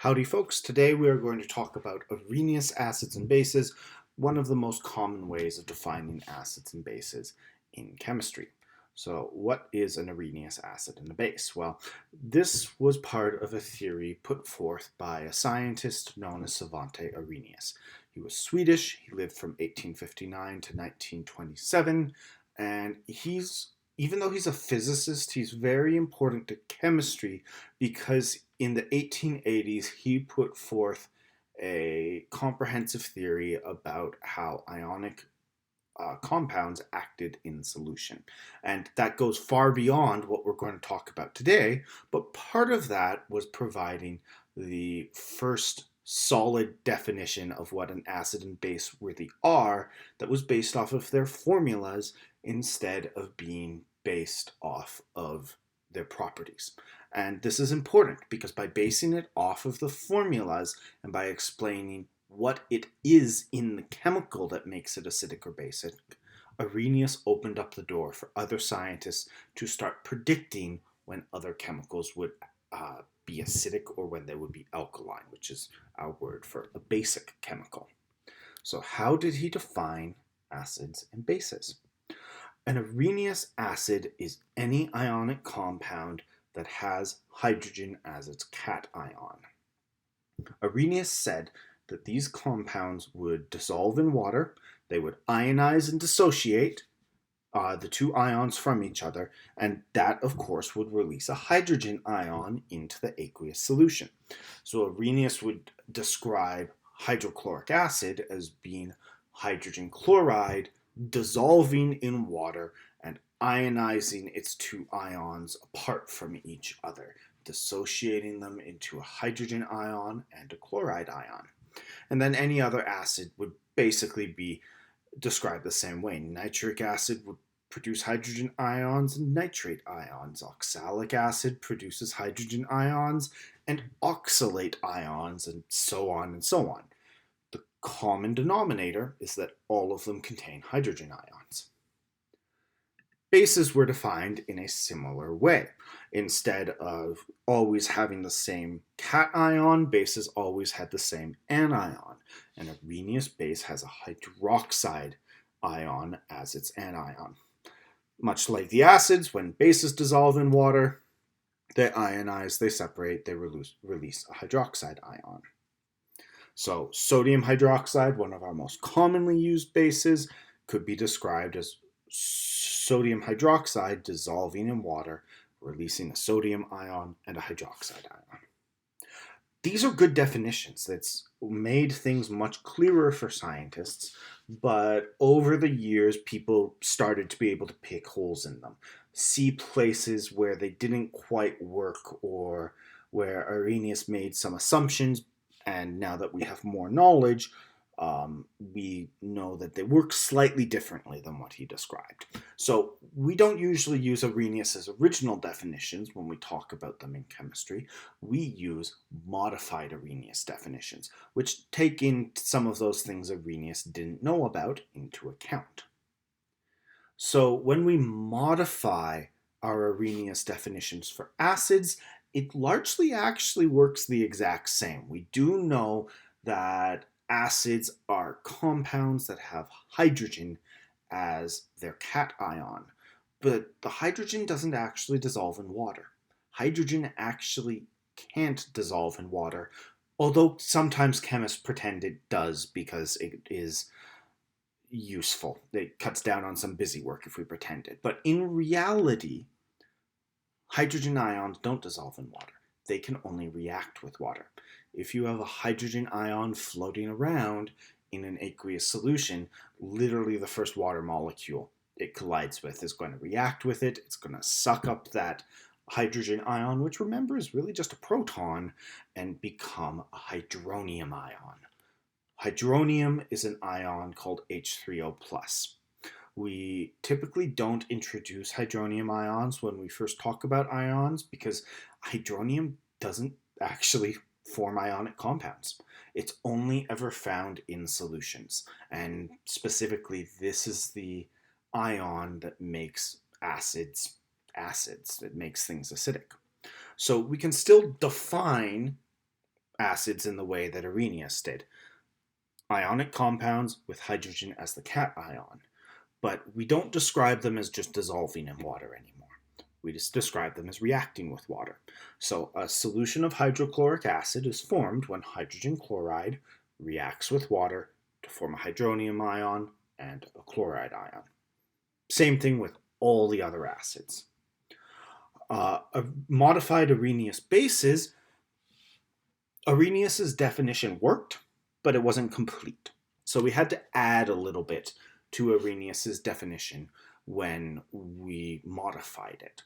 Howdy folks, today we are going to talk about Arrhenius acids and bases, one of the most common ways of defining acids and bases in chemistry. So what is an Arrhenius acid and a base? Well, this was part of a theory put forth by a scientist known as Svante Arrhenius. He was Swedish, he lived from 1859 to 1927, and even though he's a physicist, he's very important to chemistry because in the 1880s he put forth a comprehensive theory about how ionic compounds acted in solution. And that goes far beyond what we're going to talk about today, but part of that was providing the first solid definition of what an acid and base really are that was based off of their formulas instead of being based off of their properties. And this is important because by basing it off of the formulas and by explaining what it is in the chemical that makes it acidic or basic, Arrhenius opened up the door for other scientists to start predicting when other chemicals would be acidic or when they would be alkaline, which is our word for a basic chemical. So how did he define acids and bases? An Arrhenius acid is any ionic compound that has hydrogen as its cation. Arrhenius said that these compounds would dissolve in water, they would ionize and dissociate the two ions from each other, and that, of course, would release a hydrogen ion into the aqueous solution. So Arrhenius would describe hydrochloric acid as being hydrogen chloride dissolving in water and ionizing its two ions apart from each other, dissociating them into a hydrogen ion and a chloride ion. And then any other acid would basically be described the same way. Nitric acid would produce hydrogen ions and nitrate ions. Oxalic acid produces hydrogen ions and oxalate ions, and so on and so on. The common denominator is that all of them contain hydrogen ions. Bases were defined in a similar way. Instead of always having the same cation, bases always had the same anion. An Arrhenius base has a hydroxide ion as its anion. Much like the acids, when bases dissolve in water, they ionize, they separate, they release a hydroxide ion. So sodium hydroxide, one of our most commonly used bases, could be described as sodium hydroxide dissolving in water, releasing a sodium ion and a hydroxide ion. These are good definitions. That's made things much clearer for scientists, but over the years, people started to be able to pick holes in them, see places where they didn't quite work or where Arrhenius made some assumptions, and now that we have more knowledge, we know that they work slightly differently than what he described. So we don't usually use Arrhenius's original definitions when we talk about them in chemistry. We use modified Arrhenius definitions, which take in some of those things Arrhenius didn't know about into account. So when we modify our Arrhenius definitions for acids, it largely actually works the exact same. We do know that acids are compounds that have hydrogen as their cation, but the hydrogen doesn't actually dissolve in water. Hydrogen actually can't dissolve in water, although sometimes chemists pretend it does because it is useful. It cuts down on some busy work if we pretend it. But in reality, hydrogen ions don't dissolve in water. They can only react with water. If you have a hydrogen ion floating around in an aqueous solution, literally the first water molecule it collides with is going to react with it. It's going to suck up that hydrogen ion, which remember is really just a proton, and become a hydronium ion. Hydronium is an ion called H3O+. We typically don't introduce hydronium ions when we first talk about ions because hydronium doesn't actually form ionic compounds. It's only ever found in solutions, and specifically this is the ion that makes acids acids, that makes things acidic. So we can still define acids in the way that Arrhenius did. Ionic compounds with hydrogen as the cation. But we don't describe them as just dissolving in water anymore. We just describe them as reacting with water. So a solution of hydrochloric acid is formed when hydrogen chloride reacts with water to form a hydronium ion and a chloride ion. Same thing with all the other acids. Modified Arrhenius bases, Arrhenius's definition worked, but it wasn't complete. So we had to add a little bit to Arrhenius's definition when we modified it.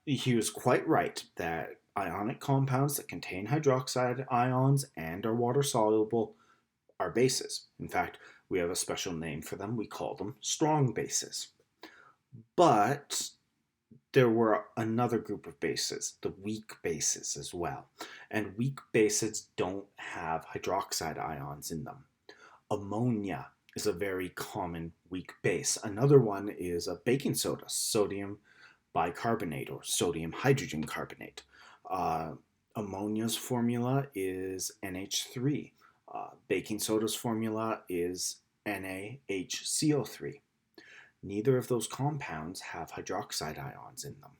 He was quite right that ionic compounds that contain hydroxide ions and are water soluble are bases. In fact, we have a special name for them. We call them strong bases. But there were another group of bases, the weak bases as well. And weak bases don't have hydroxide ions in them. Ammonia is a very common weak base. Another one is a baking soda, sodium bicarbonate or sodium hydrogen carbonate. Ammonia's formula is NH3. Baking soda's formula is NaHCO3. Neither of those compounds have hydroxide ions in them.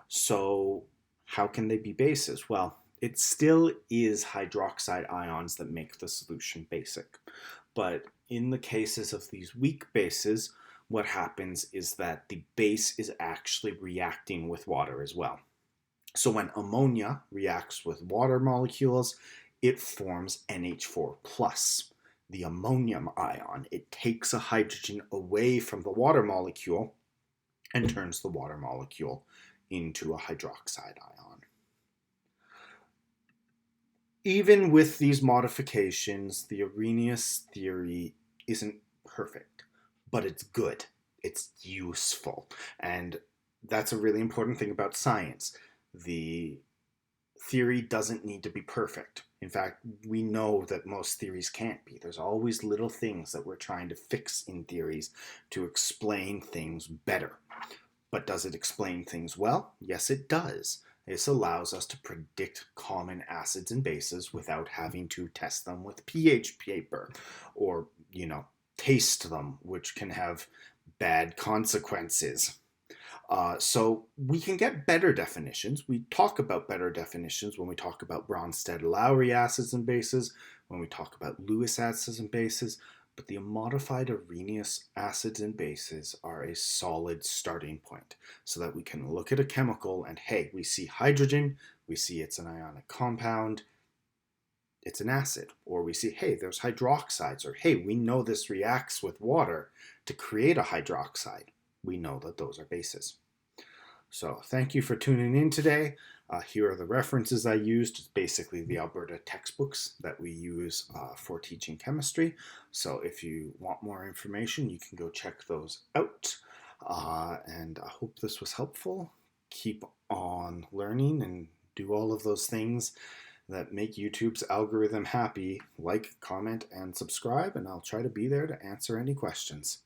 So how can they be bases? Well, it still is hydroxide ions that make the solution basic. But in the cases of these weak bases, what happens is that the base is actually reacting with water as well. So when ammonia reacts with water molecules, it forms NH4+. The ammonium ion. It takes a hydrogen away from the water molecule and turns the water molecule into a hydroxide ion. Even with these modifications, the Arrhenius theory isn't perfect, but it's good. It's useful. And that's a really important thing about science. The theory doesn't need to be perfect. In fact, we know that most theories can't be. There's always little things that we're trying to fix in theories to explain things better. But does it explain things well? Yes, it does. This allows us to predict common acids and bases without having to test them with pH paper or, taste them, which can have bad consequences. So we can get better definitions. We talk about better definitions when we talk about Bronsted-Lowry acids and bases, when we talk about Lewis acids and bases, but the modified Arrhenius acids and bases are a solid starting point so that we can look at a chemical and, hey, we see hydrogen, we see it's an ionic compound, it's an acid. Or we see, hey, there's hydroxides, or hey, we know this reacts with water to create a hydroxide. We know that those are bases. So thank you for tuning in today. Here are the references I used. It's basically the Alberta textbooks that we use for teaching chemistry. So if you want more information, you can go check those out. And I hope this was helpful. Keep on learning and do all of those things that make YouTube's algorithm happy. Like, comment, and subscribe, and I'll try to be there to answer any questions.